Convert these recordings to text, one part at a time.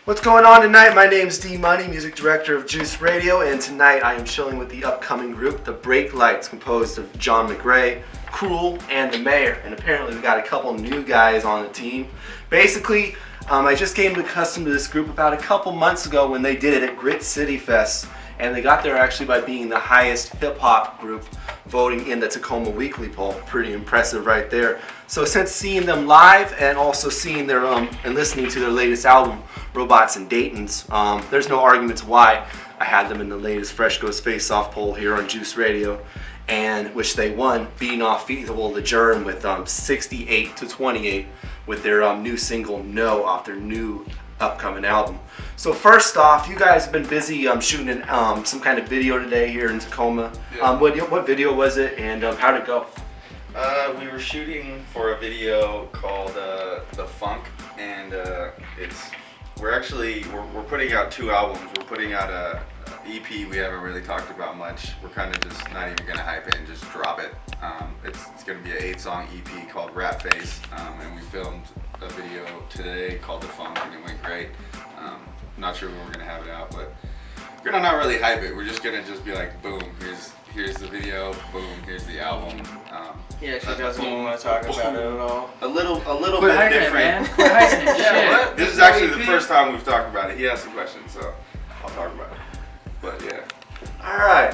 What's going on tonight? My name's D Money, music director of Juice Radio, and tonight I am chilling with the upcoming group, the Breaklites, composed of John McRae, Cruel, and the Mayor. And apparently we got a couple new guys on the team. Basically, I just came accustomed to this group about a couple months ago when they did it at Grit City Fest, and they got there actually by being the highest hip-hop group voting in the Tacoma Weekly poll. Pretty impressive right there. So since seeing them live and also seeing their and listening to their latest album, Robots and Daytons, there's no arguments why I had them in the latest Fresh Coast Faceoff poll here on Juice Radio, and which they won, beating off Feazable the Germ with 68 to 28 with their new single No off their new upcoming album. So first off, you guys have been busy shooting some kind of video today here in Tacoma. Yeah. What video was it, and how'd it go? We were shooting for a video called The Funk, and we're putting out two albums. We're putting out a EP we haven't really talked about much. We're kind of just not even gonna hype it and just drop it. It's gonna be an 8-song EP called Rap Face, and we filmed a video today called The Funk, and it went great. Not sure when we're gonna have it out, but we're gonna not really hype it. We're just gonna be like, boom, here's the video, boom, here's the album. He actually doesn't even want to talk about it at all. A little bit different. This is actually the first time we've talked about it. He asked a question, so I'll talk about it. But yeah. Alright,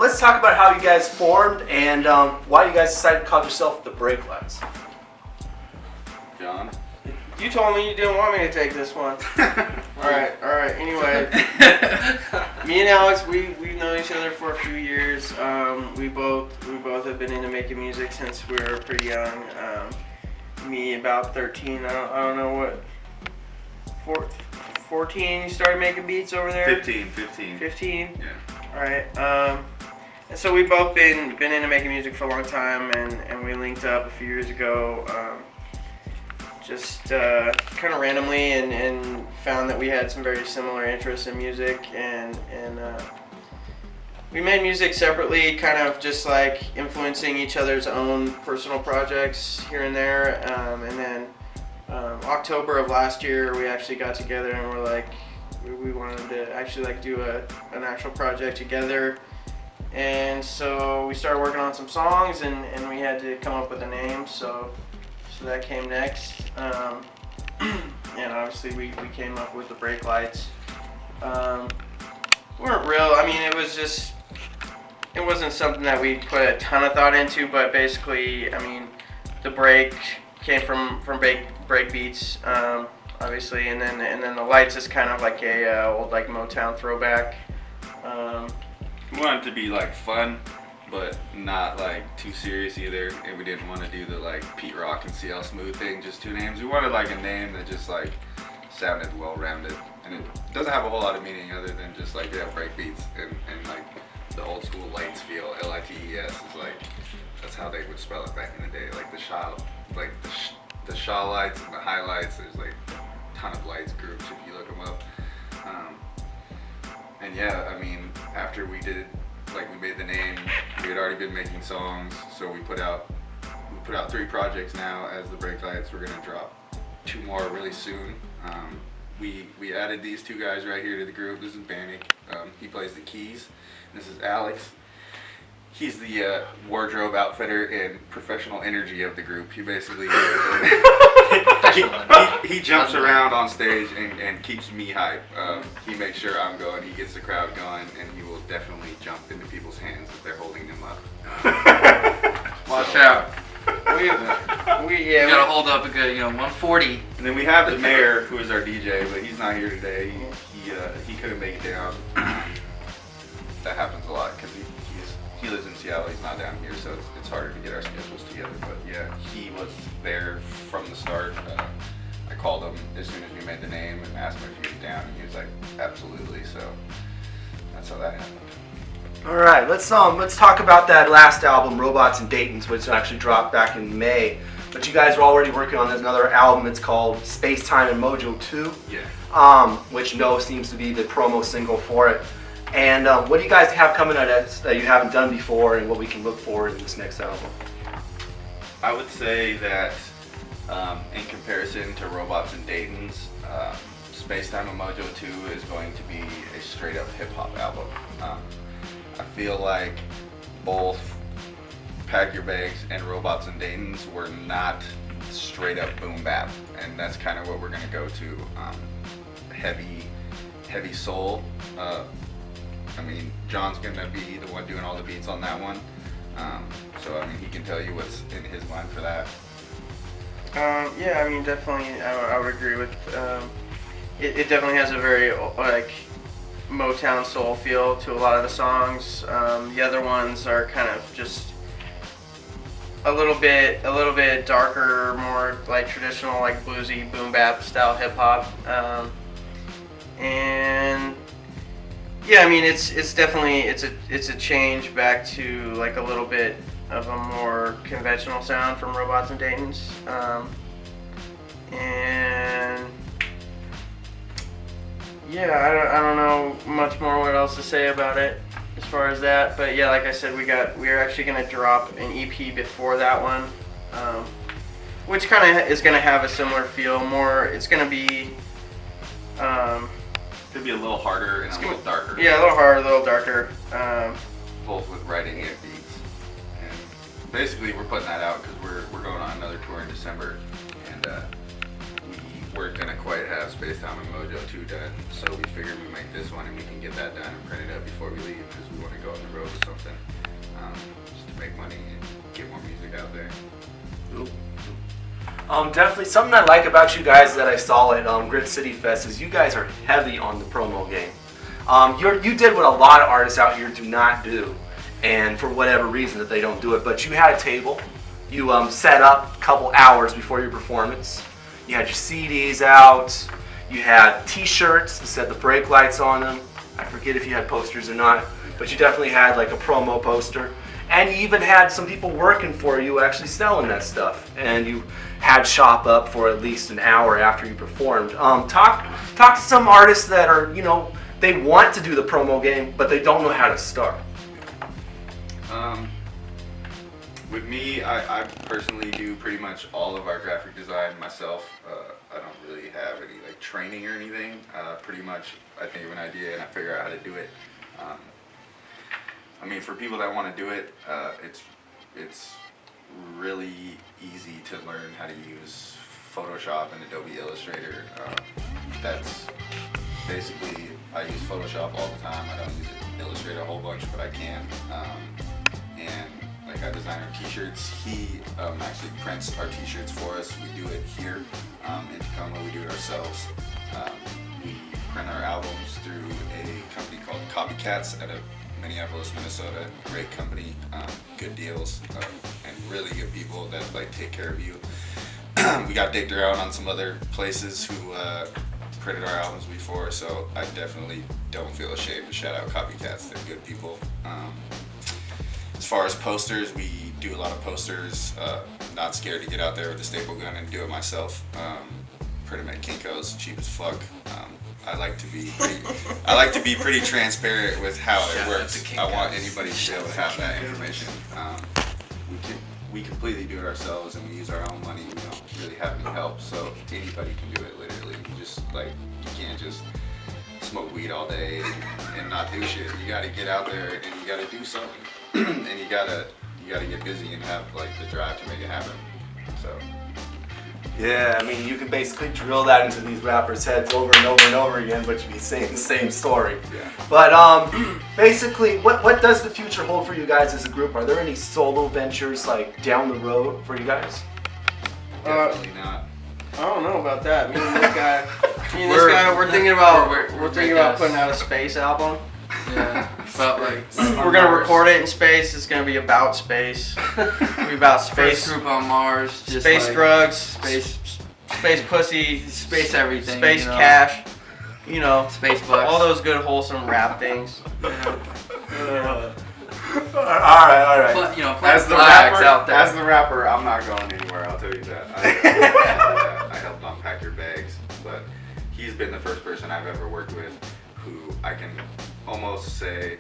let's talk about how you guys formed and why you guys decided to call yourself the Breaklites. John? You told me you didn't want me to take this one. Alright, anyway. Me and Alex, we've known each other for a few years. We both have been into making music since we were pretty young. Me about 13, I don't know what, 14 you started making beats over there? 15. 15? Yeah. Alright, and so we've both been into making music for a long time, and we linked up a few years ago. Just kind of randomly, and found that we had some very similar interests in music, and we made music separately, kind of just like influencing each other's own personal projects here and there, and then October of last year we actually got together and we're like, we wanted to actually like do an actual project together, and so we started working on some songs, and we had to come up with a name, so that came next, and obviously we came up with the Breaklights. Weren't real, I mean, it wasn't something that we put a ton of thought into, but basically, I mean, the break came from break beats, obviously, and then the lights is kind of like a old like Motown throwback. We wanted it to be like fun, but not like too serious either, and we didn't want to do the like Pete Rock and CL Smooth thing, just two names. We wanted like a name that just like sounded well-rounded, and it doesn't have a whole lot of meaning other than just like, yeah, break beats and like the old school lights feel. Lights is like, that's how they would spell it back in the day, like the Shaw, like the Shaw lights and the highlights. There's like a ton of lights groups if you look them up. And yeah, I mean, after we did, like, we made the name, we had already been making songs, so we put out 3 projects now as the Breaklights. We're gonna drop 2 more really soon. We added these 2 guys right here to the group. This is Bannick, he plays the keys. This is Alex. He's the wardrobe outfitter and professional energy of the group. He basically he jumps around on stage and keeps me hype. He makes sure I'm going. He gets the crowd going, and he will definitely jump into people's hands if they're holding them up. Watch out. We You gotta hold up a good, 140. And then we have the mayor, who is our DJ, but he's not here today. He couldn't make it down. That happens a lot because he lives in Seattle. He's not down here, so it's harder to get our schedules together. But yeah, he was there from the start. I called him as soon as we made the name and asked him if he was down, and he was like, absolutely. So that's how that happened. All right, let's talk about that last album, Robots and Daytons, which actually dropped back in May. But you guys are already working on another album. It's called Space Time and Mojo 2. Yeah. Which No seems to be the promo single for it. And what do you guys have coming at us that you haven't done before, and what we can look forward in this next album? I would say that in comparison to Robots and Daytons, Space Time and Mojo 2 is going to be a straight up hip hop album. I feel like both Pack Your Bags and Robots and Dayton's were not straight up boom bap, and that's kind of what we're gonna go to. Heavy soul. I mean, John's gonna be the one doing all the beats on that one, so I mean, he can tell you what's in his mind for that. Yeah, I mean, definitely, I would agree with. It definitely has a very like Motown soul feel to a lot of the songs. The other ones are kind of just a little bit darker, more like traditional, like bluesy boom bap style hip hop. And yeah, I mean, it's definitely it's a change back to like a little bit of a more conventional sound from Robots and Dayton's. And yeah, I don't know much more what else to say about it as far as that. But yeah, like I said, we're actually gonna drop an EP before that one, which kind of is gonna have a similar feel. More, it's gonna be. It's gonna be a little harder and a little darker. Yeah, a little harder, a little darker. Both with writing and beats. And basically, we're putting that out because we're going on another tour in December, and we weren't gonna quite have Space Time and Mojo 2 done, so we figured we'd make this one and we can get that done and print it up before we leave because we want to go on the road or something, just to make money and get more music out there. Ooh. Definitely something I like about you guys that I saw at Grit City Fest is you guys are heavy on the promo game. You did what a lot of artists out here do not do, and for whatever reason that they don't do it, but you had a table, you set up a couple hours before your performance, you had your CDs out, you had t-shirts that said the Breaklites on them. I forget if you had posters or not, but you definitely had like a promo poster. And you even had some people working for you actually selling that stuff. And you had shop up for at least an hour after you performed. Talk to some artists that are, you know, they want to do the promo game, but they don't know how to start. With me, I personally do pretty much all of our graphic design myself. I don't really have any like training or anything. Pretty much, I think of an idea and I figure out how to do it. I mean, for people that want to do it, it's really easy to learn how to use Photoshop and Adobe Illustrator. That's basically, I use Photoshop all the time. I don't use Illustrator a whole bunch, but I can. And like I design our t-shirts. He actually prints our t-shirts for us. We do it here in Tacoma. We do it ourselves. We print our albums through a company called Copycats out of Minneapolis, Minnesota. Great company, good deals, and really good people that like take care of you. We got digged around on some other places who printed our albums before, so I definitely don't feel ashamed to shout out Copycats. They're good people. As far as posters, we do a lot of posters. Not scared to get out there with the staple gun and do it myself. Print them at Kinko's, cheap as fuck. I like to be pretty transparent with how it works. I want anybody to be able to have that information. We completely do it ourselves, and we use our own money. We don't really have any help, so anybody can do it. Literally, you can't just smoke weed all day and not do shit. You got to get out there and you got to do something, and you gotta get busy and have like the drive to make it happen. So. Yeah, I mean, you can basically drill that into these rappers' heads over and over and over again, but you'd be saying the same story. Yeah. But basically, what does the future hold for you guys as a group? Are there any solo ventures like down the road for you guys? Definitely not. I don't know about that. Me and this guy, we're thinking about putting out a space album. Yeah, but like we're gonna record it in space. It's gonna be about space. It's gonna be about space. First group on Mars. Space like, drugs. Space pussy. Space everything. Space you know? cash. You know, space bucks. all those good wholesome rap things. All right. But you know, As the rapper, I'm not going anywhere. I'll tell you that. I helped unpack your bags, but he's been the first person I've ever worked with who I can almost say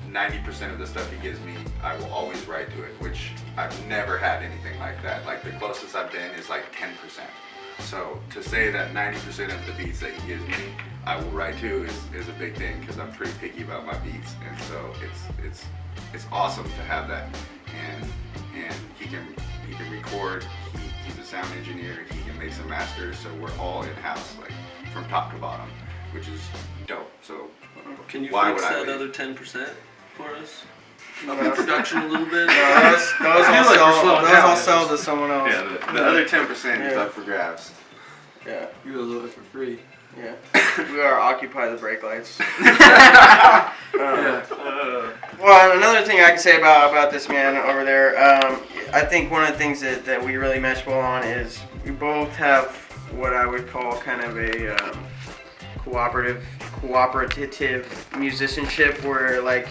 90% of the stuff he gives me, I will always write to it, which I've never had anything like that. Like the closest I've been is like 10%. So to say that 90% of the beats that he gives me, I will write to is a big thing because I'm pretty picky about my beats, and so it's awesome to have that. And he can record. He's a sound engineer. He can make some masters. So we're all in house, like from top to bottom, which is dope. So Can you why fix would I that leave? other 10% for us? No. Up the production a little bit? Those all sell to someone else. Yeah, the other 10% is Yeah. up for grabs. Yeah. You will do it for free. Yeah. We are occupy the Breaklights. Well, another thing I can say about this man over there, I think one of the things that we really mesh well on is we both have what I would call kind of a cooperative musicianship where, like,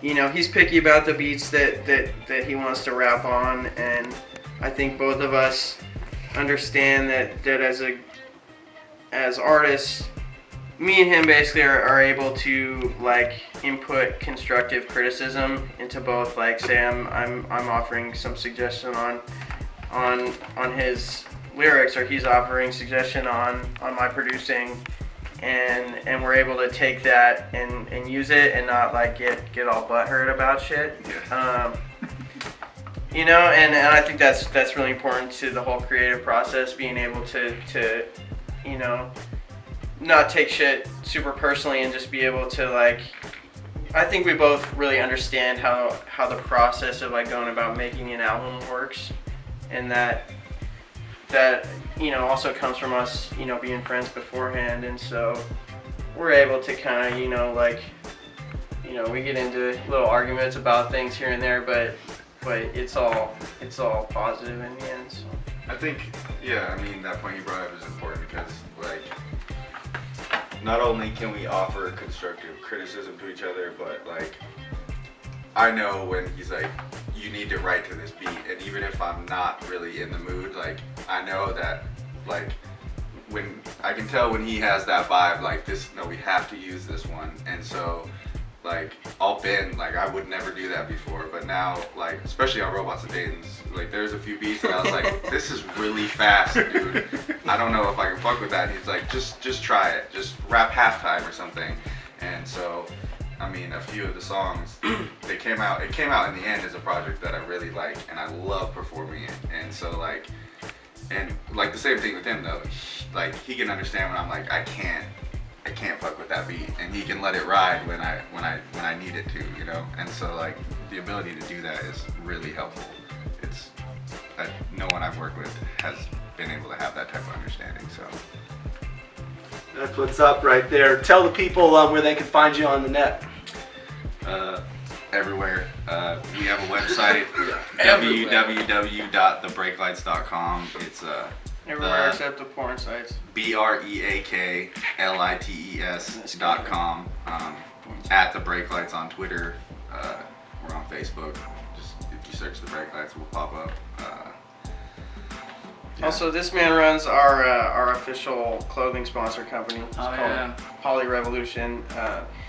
you know, he's picky about the beats that he wants to rap on, and I think both of us understand that as artists, me and him basically are able to, like, input constructive criticism into both. Like, say I'm offering some suggestion on his lyrics, or he's offering suggestion on my producing, and we're able to take that and use it and not, like, get all butthurt about shit. You know, and I think that's really important to the whole creative process, being able to you know, not take shit super personally and just be able to, like, I think we both really understand how the process of, like, going about making an album works, and that you know also comes from us, you know, being friends beforehand, and so we're able to kind of, you know, like, you know, we get into little arguments about things here and there, but it's all positive in the end. So. I think, yeah, I mean, that point you brought up is important because, like, not only can we offer constructive criticism to each other, but, like, I know when he's like, you need to write to this beat, and even if I'm not really in the mood, like, I know that, like, when I can tell when he has that vibe, like, this, no, we have to use this one, and so, like, I'll bend, like, I would never do that before, but now, like, especially on Robots and Dayton's, like, there's a few beats that I was like, this is really fast, dude. I don't know if I can fuck with that. And he's like, just try it. Just rap halftime or something. And so, I mean, a few of the songs, it came out in the end as a project that I really like, and I love performing it. And so, like, the same thing with him, though. Like, he can understand when I'm like, I can't fuck with that beat, and he can let it ride when I need it to, you know. And so, like, the ability to do that is really helpful. It's that no one I've worked with has been able to have that type of understanding. So That's what's up right there. Tell the people where they can find you on the net. everywhere. We have a website, www.thebreaklights.com. It's Everywhere except the porn sites. BREAKLITES.com. At the Breaklights on Twitter. We're on Facebook. Just if you search the Breaklights, we'll pop up. Yeah. Also, this man runs our official clothing sponsor company. It's called Poly Revolution.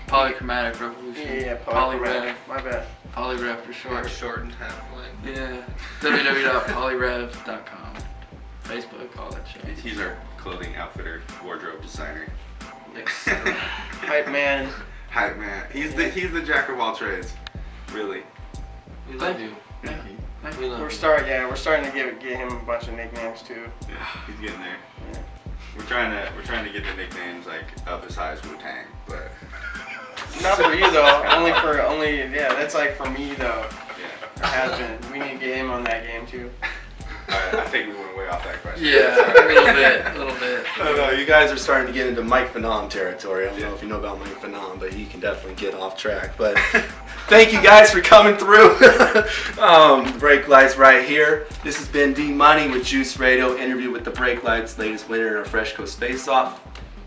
Polychromatic Revolution. Yeah, Polyrev. My bad. Polyrev for short. Shortened halfway. Yeah. www.polyrev.com. Facebook, all that shit. He's our clothing outfitter, wardrobe designer. Hype man. Hype man. He's the jack of all trades. Really. We love you. Thank you. We love We're you. starting to get him a bunch of nicknames too. Yeah, he's getting there. Yeah. We're trying to get the nicknames like up as high as Wu-Tang, but Not for you though. only that's like for me though. yeah. It has been. We need to get him on that game too. I think we went way off that question. Yeah, a little bit. I don't know, you guys are starting to get into Mike Phenom territory. I don't know if you know about Mike Phenom, but he can definitely get off track. But thank you guys for coming through. Breaklights right here. This has been D Money with Juice Radio, interview with the Breaklights, latest winner in our Fresh Coast Faceoff.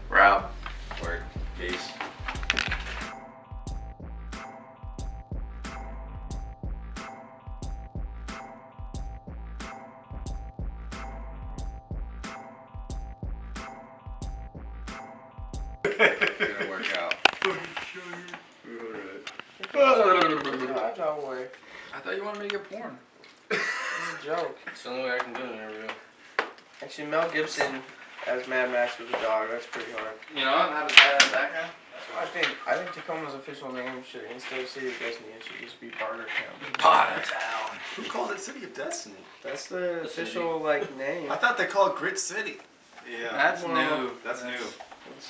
We're out. Word. Peace. It's gonna work out. No way. I thought you wanted me to get porn. It's a joke. It's the only way I can do an interview. Actually, Mel Gibson as Mad Max with a dog. That's pretty hard. You know, have a background. I think Tacoma's official name should, instead of City of Destiny, it should just be Bartertown. Bartertown. Who called it City of Destiny? That's the official like name. I thought they called it Grit City. Yeah. That's Well, new. That's new.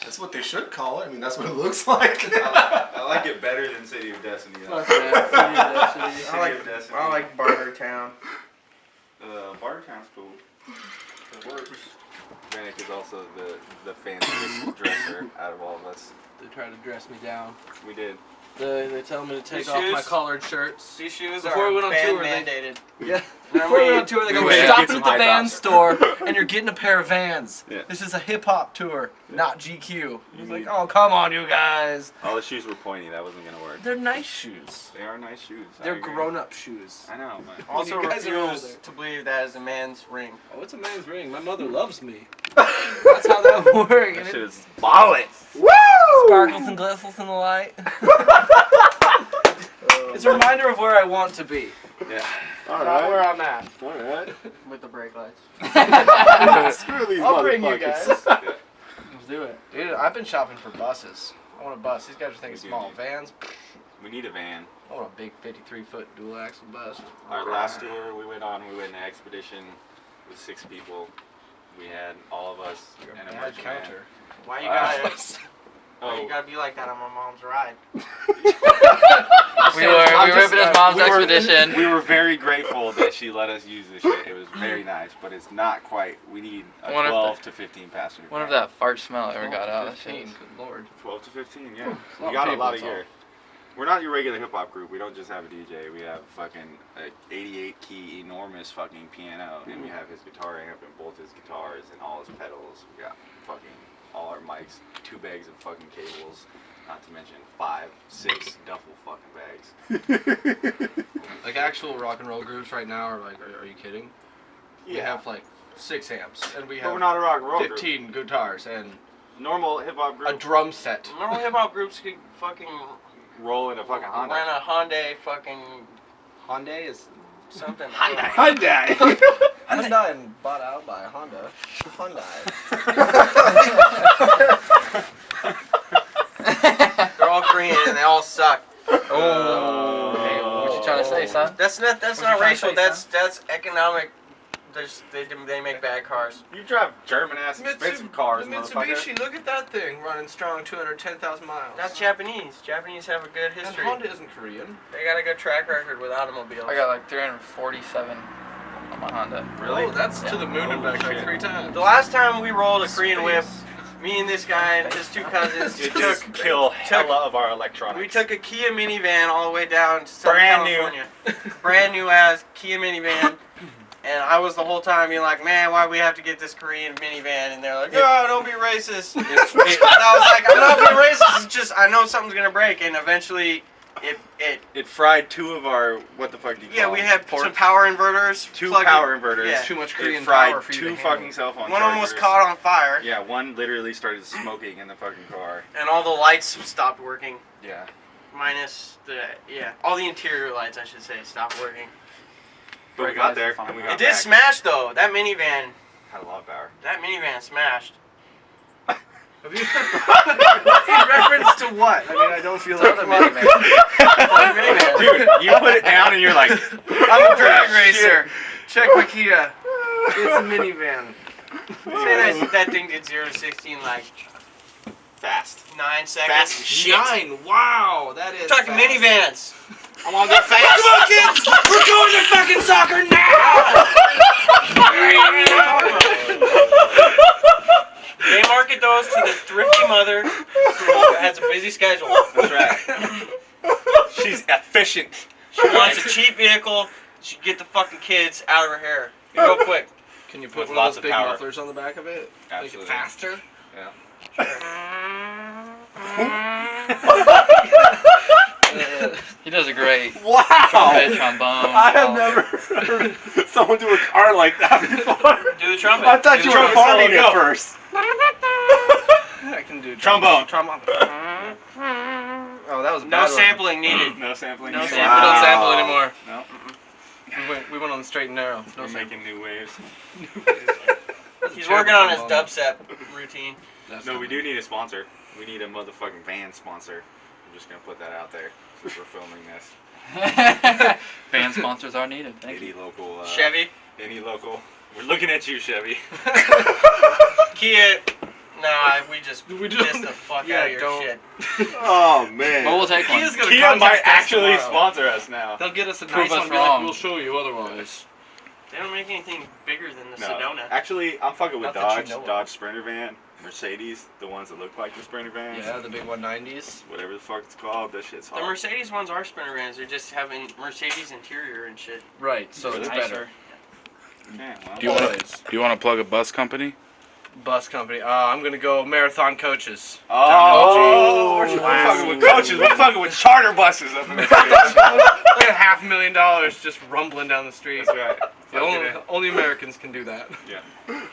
That's what they should call it. I mean, that's what it looks like. I like it better than City of Destiny. Though. Fuck that. City of Destiny. I like Bartertown. Bartertown's cool. It works. Vanek is also the fanciest dresser out of all of us. They tried to dress me down. We did. They tell me to take These off my shoes? collared shirts. These shoes Before are we went on band tour, mandated. Yeah. Remember Before we we- went on tour, they go, we we're had to stopping get at some the high van tops." store, and you're getting a pair of Vans. Yeah. This is a hip hop tour, not GQ. He's like, oh, come on, you guys. All the shoes were pointy. That wasn't gonna work. They're nice shoes. They are nice shoes. I They're agree. grown-up shoes. I know, man. Also You guys are refuse older. to believe that is a man's ring. Oh, it's a man's ring. My mother loves me. That's how that works. That And shit it is ballets. Woo! sparkles and glistens in the light. It's a reminder of where I want to be, Yeah. not where I'm at. All right. With the brake lights. Screw these I'll bring you motherfuckers. guys. Let's do it. Dude, I've been shopping for buses. I want a bus. These guys are thinking We do small. need- Vans. We need a van. I want a big 53-foot dual axle bus. Our last tour we went on an expedition with 6 people. We had all of us You're a and a bad merch van. counter. Why you Wow. gotta? Why you Oh, gotta be like that on my mom's ride? We were ripping his mom's expedition. we were very grateful that she let us use this shit. It was very nice, but it's not quite. We need a Wonder if 12 to 15 passenger. Wonder if van. that fart smell ever got out of that 15, shit. good lord. 12 to 15, yeah. a lot We of got a people, lot of that's gear. We're not your regular hip hop group. We don't just have a DJ. We have fucking a 88 key enormous fucking piano, and we have his guitar amp and both his guitars and all his pedals. We got fucking all our mics, 2 bags of fucking cables, not to mention 5, 6 duffel fucking bags. Like actual rock and roll groups right now are like, are you kidding? We Yeah, have like 6 amps and we but we're have not a rock and roll group. 15 guitars and Normal hip hop a group drum set. Normal hip hop groups could fucking roll in a fucking Honda. rent a Hyundai fucking Hyundai is something. Hyundai. Hyundai and bought out by Honda. Hyundai. They're all Korean and they all suck. Oh. Hey, what you trying to say, son? That's not What you not trying to racial. say, That's economic. They make bad cars. You drive German ass expensive cars, the motherfucker. Mitsubishi, look at that thing running strong 210,000 miles. That's Japanese. Japanese have a good And history. Honda isn't Korean. They got a good track record with automobiles. I got like 347 on my Honda. Really? Oh, that's to the moon and Holy back like shit. 3 times. The last time we rolled a Korean whip, Space. me and this guy and his 2 cousins It took. just kill hella of our electronics. We took a Kia minivan all the way down to Southern Brand new. California. Brand new ass Kia minivan. And I was the whole time being like, man, why we have to get this Korean minivan? And they're like, no, don't be racist. And I was like, I'm not being racist. It's just I know something's gonna break. And eventually, It fried 2 of our, what the fuck do you call yeah, we them? had some power inverters. 2 plug-in. power inverters. Yeah. Too much It Korean fried power for you 2 to handle. fucking cell phone One chargers. almost caught on fire, Yeah, one literally started smoking in the fucking car. and all the lights stopped working. Yeah. Minus all the interior lights, I should say, stopped working. But we got there, and we got It did back. smash though. That minivan Had a lot of power. smashed. In reference to what? I mean, I don't feel like Minivan. Dude, you put it down and you're like, I'm a drag racer. Check my Kia. It's a minivan. Say that thing did 0 to 16 like fast. 9 seconds. Fast as shit. 9. Wow, that is. Talking fast. minivans. I want to go fast. Come on, kids! We're going to fucking soccer now! They market those to the thrifty mother who has a busy schedule. That's right. She's efficient. She wants a cheap vehicle. She can get the fucking kids out of her hair. Real quick. Can you put With one lots of of those big power. mufflers on the back of it? Make Absolutely. it faster? He does a great Wow. trumpet, trombone. I have all never that. heard someone do a car like that before. Do the trumpet. I thought Do you the were trumpet farming solo. at first. I can do Trombone. Trombone. Oh, that was a No bad one. sampling needed. No sampling. No needed. sampling. We don't sample anymore. No. We went on the straight and narrow. No We're sample. making new waves. That's He's working on his dubstep routine. No, we do need a sponsor. We need a motherfucking van sponsor. I'm just gonna put that out there since we're filming this. Fan sponsors are needed. Thank Any you. local. Chevy, Any local. We're looking at you, Chevy. Kia. Nah, we just We diss don't- the fuck yeah, out of your don't. shit. Oh man. But we'll take one. Kia's gonna Kia contact might us actually tomorrow. sponsor us now. They'll get us a Prove nice one us and be like, wrong. we'll show you otherwise. They don't make anything bigger than the No. Sedona. Actually, I'm fucking with Not that you Dodge. know of. Dodge Sprinter van, Mercedes, the ones that look like the Sprinter vans. Yeah, the big 190s. Whatever the fuck it's called, that shit's The hot. Mercedes ones are Sprinter vans. They're just having Mercedes interior and shit. Right, so it's better. Okay, well. Do you want to plug a bus company? Bus company. I'm gonna go Marathon Coaches. Oh, we're fucking with coaches. We're fucking with charter buses up in this bitch. Look at $500,000 just rumbling down the street. That's right. The only Americans can do that. Yeah.